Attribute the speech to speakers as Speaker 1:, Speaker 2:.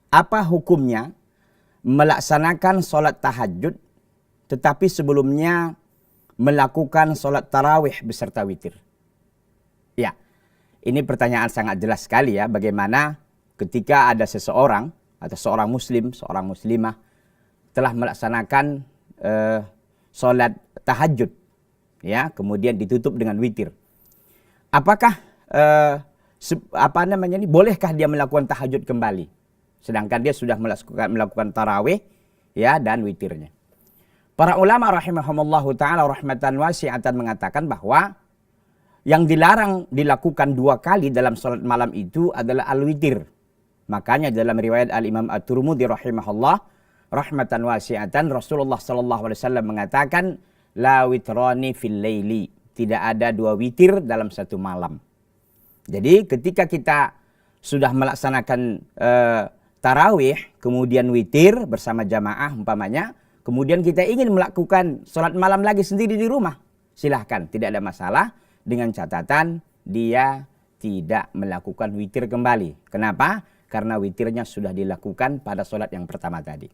Speaker 1: apa hukumnya melaksanakan sholat tahajud tetapi sebelumnya melakukan sholat tarawih beserta witir? Ya, ini pertanyaan sangat jelas sekali ya, bagaimana ketika ada seseorang atau seorang muslim, seorang muslimah telah melaksanakan sholat tahajud, ya, kemudian ditutup dengan witir. Apakah bolehkah dia melakukan tahajud kembali, sedangkan dia sudah melakukan tarawih, ya, dan witirnya? Para ulama rahimahumullahu ta'ala rahmatan wasi'atan mengatakan bahwa yang dilarang dilakukan 2 kali dalam sholat malam itu adalah al-witir. Makanya dalam riwayat al-Imam At-Tirmidzi rahimahullah rahmatan wasi'atan, Rasulullah sallallahu alaihi wasallam mengatakan la witrani fil laili, tidak ada 2 witir dalam satu malam. Jadi ketika kita sudah melaksanakan tarawih kemudian witir bersama jamaah umpamanya, kemudian kita ingin melakukan sholat malam lagi sendiri di rumah, silahkan, tidak ada masalah, dengan catatan dia tidak melakukan witir kembali. Kenapa? Karena witirnya sudah dilakukan pada sholat yang pertama tadi.